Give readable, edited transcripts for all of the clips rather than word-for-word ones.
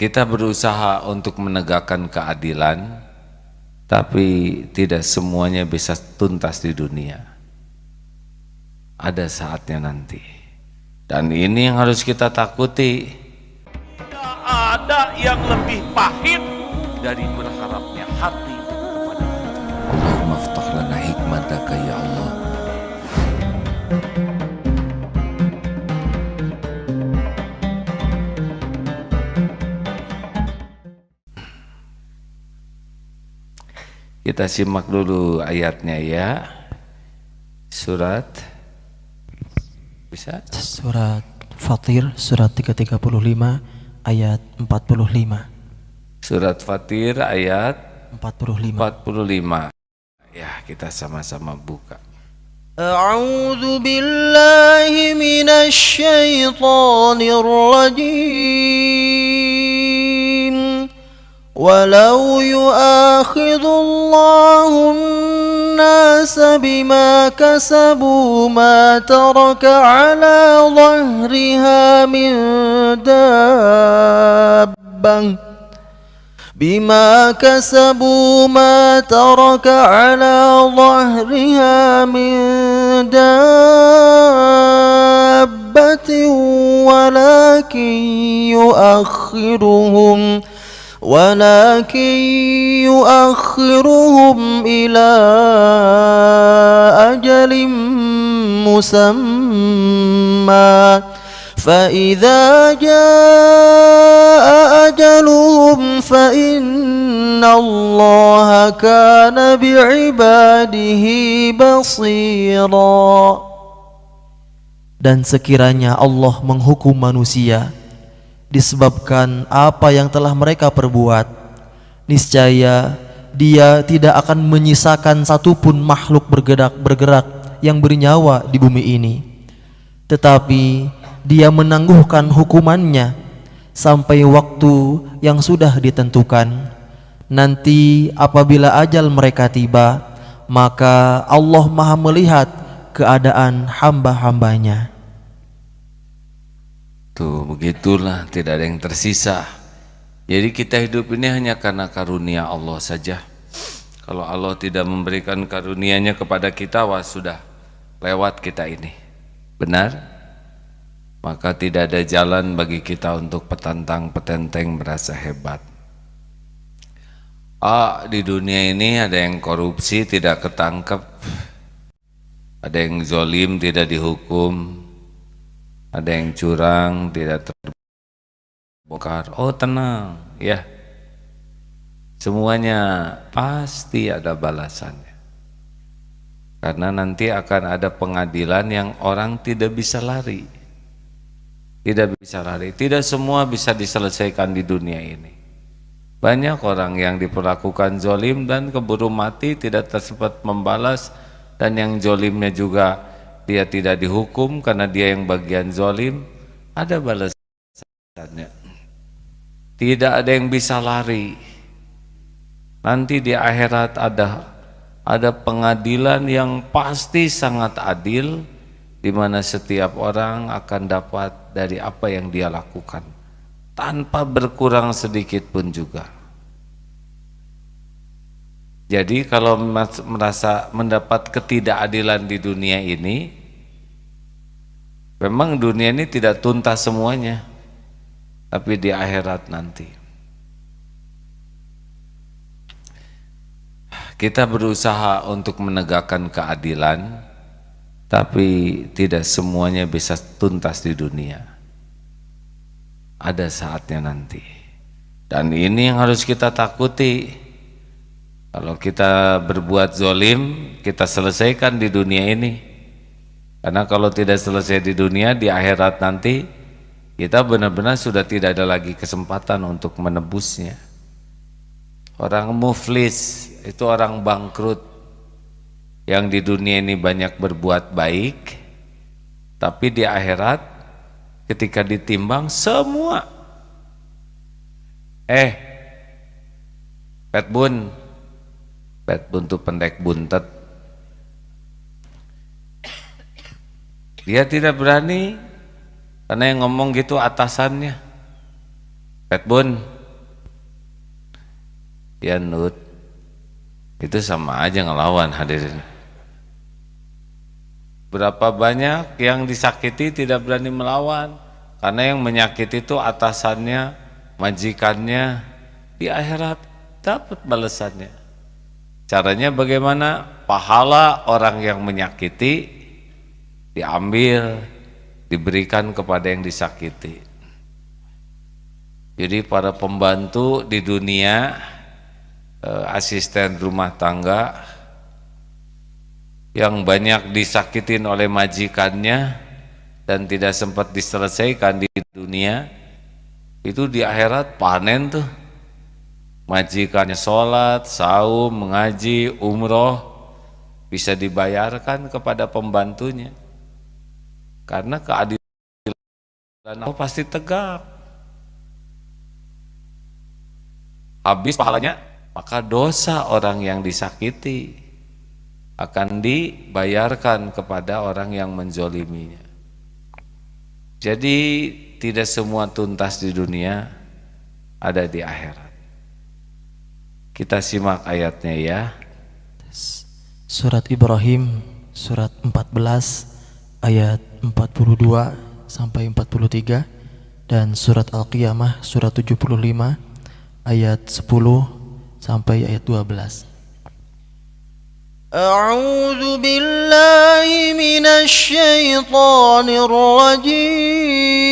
Kita berusaha untuk menegakkan keadilan, tapi tidak semuanya bisa tuntas di dunia. Ada saatnya nanti, dan ini yang harus kita takuti. Tidak ada yang lebih pahit dari berharapnya hati kepada Allah. Allahumma aftah lana hikmataka ya Allah. Kita simak dulu ayatnya ya. Surat bisa? Surat Fatir, surat 335 ayat 45. Surat Fatir ayat 45. Ya, kita sama-sama buka. A'udzu billahi minasy syaithanir rajim. Walau yu'akhidullahu an-nasa bima kasabu ma taraka 'ala dhahriha min dabbah بما كسبوا ما ترك على ظهرها من دابة ولكن يؤخرهم إلى أجل مسمى فإذا جاء أجلهم فإن الله كان بعباده بصيرا. Dan sekiranya Allah menghukum manusia disebabkan apa yang telah mereka perbuat, niscaya Dia tidak akan menyisakan satupun makhluk bergerak yang bernyawa di bumi ini, tetapi Dia menangguhkan hukumannya sampai waktu yang sudah ditentukan. Nanti apabila ajal mereka tiba, maka Allah Maha melihat keadaan hamba-hambanya. Tuh, begitulah, tidak ada yang tersisa. Jadi kita hidup ini hanya karena karunia Allah saja. Kalau Allah tidak memberikan karunia-Nya kepada kita, wah sudah lewat kita ini. Benar? Maka tidak ada jalan bagi kita untuk petantang-petenteng merasa hebat. Di dunia ini ada yang korupsi tidak ketangkep, ada yang zolim tidak dihukum, ada yang curang tidak terbongkar. Oh tenang ya, semuanya pasti ada balasannya. Karena nanti akan ada pengadilan yang orang tidak bisa lari. Tidak semua bisa diselesaikan di dunia ini. Banyak orang yang diperlakukan zolim dan keburu mati tidak sempat membalas, dan yang zolimnya juga dia tidak dihukum karena dia yang bagian zolim, ada balasannya. Tidak ada yang bisa lari. Nanti di akhirat ada pengadilan yang pasti sangat adil, di mana setiap orang akan dapat dari apa yang dia lakukan tanpa berkurang sedikit pun juga. Jadi kalau merasa mendapat ketidakadilan di dunia ini, memang dunia ini tidak tuntas semuanya, tapi di akhirat nanti kita berusaha untuk menegakkan keadilan, tapi tidak semuanya bisa tuntas di dunia. Ada saatnya nanti, dan ini yang harus kita takuti. Kalau kita berbuat zolim, kita selesaikan di dunia ini. Karena kalau tidak selesai di dunia, di akhirat nanti kita benar-benar sudah tidak ada lagi kesempatan untuk menebusnya. Orang muflis itu orang bangkrut yang di dunia ini banyak berbuat baik, tapi di akhirat ketika ditimbang semua pet buntu pendek buntet, dia tidak berani karena yang ngomong gitu atasannya. Pet Bun, ya Nut, itu sama aja ngelawan hadirin. Berapa banyak yang disakiti tidak berani melawan, karena yang menyakiti itu atasannya, majikannya. Di akhirat dapat balasannya. Caranya bagaimana? Pahala orang yang menyakiti diambil, diberikan kepada yang disakiti. Jadi para pembantu di dunia, asisten rumah tangga yang banyak disakitin oleh majikannya dan tidak sempat diselesaikan di dunia, itu di akhirat panen tuh. Majikannya sholat, saum, mengaji, umroh, bisa dibayarkan kepada pembantunya. Karena keadilan Allah pasti tegak. Habis pahalanya, maka dosa orang yang disakiti akan dibayarkan kepada orang yang menzoliminya. Jadi tidak semua tuntas di dunia, ada di akhirat. Kita simak ayatnya ya. Surat Ibrahim surat 14 ayat 42 sampai 43 dan surat Al-Qiyamah surat 75 ayat 10 sampai ayat 12. A'udzu billahi minasy syaithanir rajim.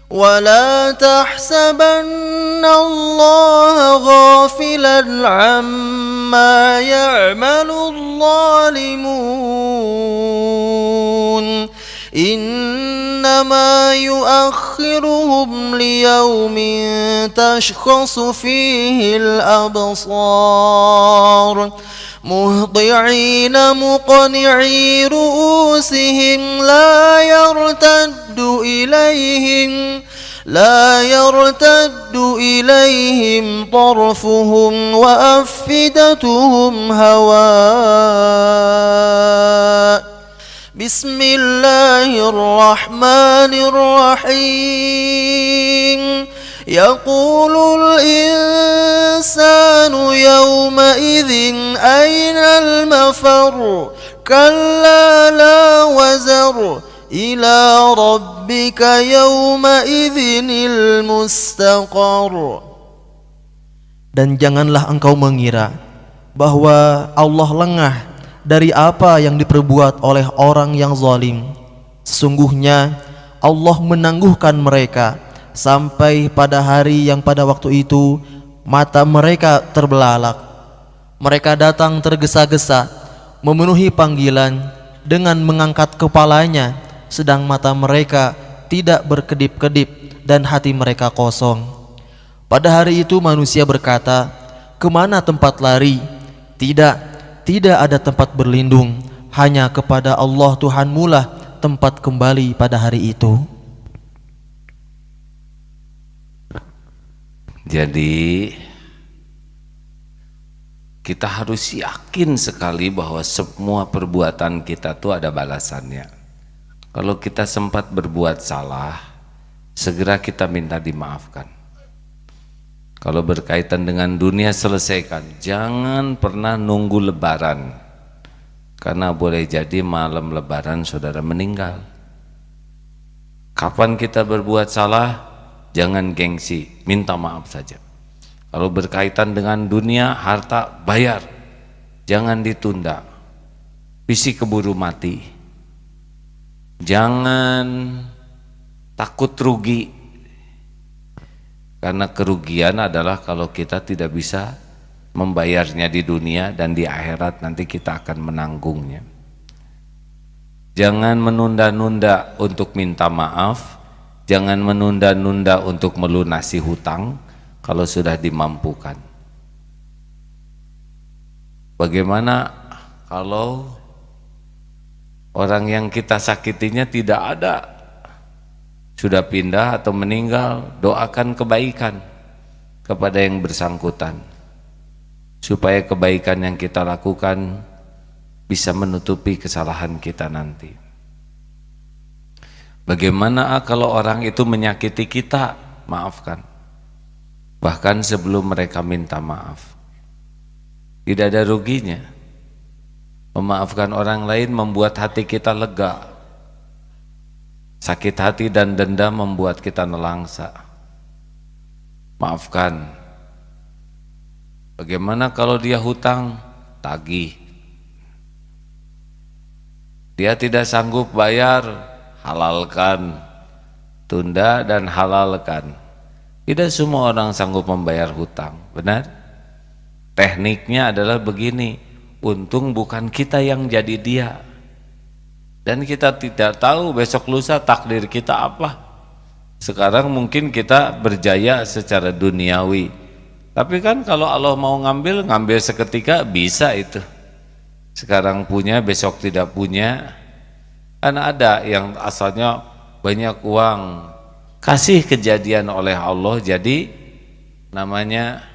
ولا تحسبن الله غافلا عما يعمل الظالمون إنما يؤخرهم ليوم تشخص فيه الأبصار مهطعين مقنعي رؤوسهم لا يرتد إليهم طرفهم وأفئدتهم هواء بسم الله الرحمن الرحيم يقول الإنسان يومئذ أين المفر كلا لا وزر إلى ربك يومئذ المستقر. Dan janganlah engkau mengira bahwa Allah lengah dari apa yang diperbuat oleh orang yang zalim. Sesungguhnya Allah menangguhkan mereka sampai pada hari yang pada waktu itu mata mereka terbelalak. Mereka datang tergesa-gesa memenuhi panggilan dengan mengangkat kepalanya, sedang mata mereka tidak berkedip-kedip dan hati mereka kosong. Pada hari itu manusia berkata, kemana tempat lari? Tidak ada tempat berlindung, hanya kepada Allah Tuhanmu lah tempat kembali pada hari itu. Jadi kita harus yakin sekali bahwa semua perbuatan kita tuh ada balasannya. Kalau kita sempat berbuat salah, segera kita minta dimaafkan. Kalau berkaitan dengan dunia, selesaikan. Jangan pernah nunggu lebaran, karena boleh jadi malam lebaran saudara meninggal. Kapan kita berbuat salah, jangan gengsi, minta maaf saja. Kalau berkaitan dengan dunia, harta, bayar. Jangan ditunda, visi keburu mati. Jangan takut rugi, karena kerugian adalah kalau kita tidak bisa membayarnya di dunia, dan di akhirat nanti kita akan menanggungnya. Jangan menunda-nunda untuk minta maaf, jangan menunda-nunda untuk melunasi hutang kalau sudah dimampukan. Bagaimana kalau orang yang kita sakitinya tidak ada, sudah pindah atau meninggal? Doakan kebaikan kepada yang bersangkutan, supaya kebaikan yang kita lakukan bisa menutupi kesalahan kita nanti. Bagaimana kalau orang itu menyakiti kita? Maafkan. Bahkan sebelum mereka minta maaf. Tidak ada ruginya. Memaafkan orang lain membuat hati kita lega. Sakit hati dan dendam membuat kita nelangsa. Maafkan. Bagaimana kalau dia hutang? Tagih. Dia tidak sanggup bayar, halalkan. Tunda dan halalkan. Tidak semua orang sanggup membayar hutang, benar? Tekniknya adalah begini, untung bukan kita yang jadi dia. Dan kita tidak tahu besok lusa takdir kita apa. Sekarang mungkin kita berjaya secara duniawi. Tapi kan kalau Allah mau ngambil seketika bisa itu. Sekarang punya, besok tidak punya. Kan ada yang asalnya banyak uang, kasih kejadian oleh Allah jadi namanya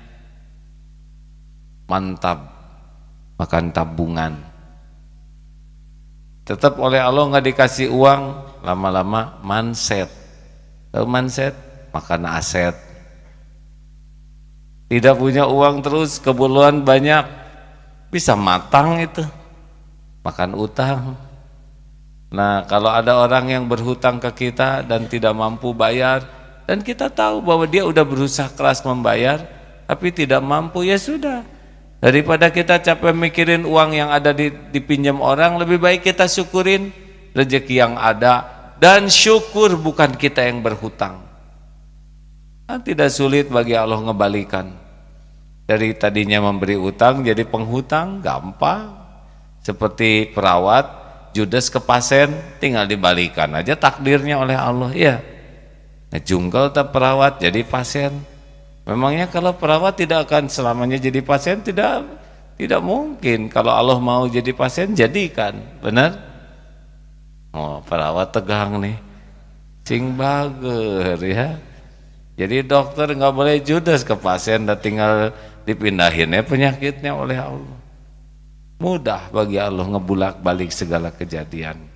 mantap, makan tabungan. Tetap oleh Allah nggak dikasih uang, lama-lama manset. Tahu manset? Makan aset. Tidak punya uang terus, keperluan banyak, bisa matang itu, makan utang. Nah, kalau ada orang yang berhutang ke kita dan tidak mampu bayar, dan kita tahu bahwa dia udah berusaha keras membayar, tapi tidak mampu, ya sudah. Daripada kita capek mikirin uang yang ada dipinjam orang, lebih baik kita syukurin rezeki yang ada, dan syukur bukan kita yang berhutang. Nah, tidak sulit bagi Allah ngebalikan. Dari tadinya memberi utang jadi penghutang, gampang. Seperti perawat judes ke pasien, tinggal dibalikan aja takdirnya oleh Allah. Ya, ngejungkel tak perawat jadi pasien. Memangnya kalau perawat tidak akan selamanya jadi pasien? Tidak mungkin. Kalau Allah mau jadi pasien, jadikan. Benar? Oh, perawat tegang nih, sing bager ya. Jadi dokter nggak boleh judes ke pasien, dan tinggal dipindahin ya penyakitnya oleh Allah. Mudah bagi Allah ngebulak balik segala kejadian.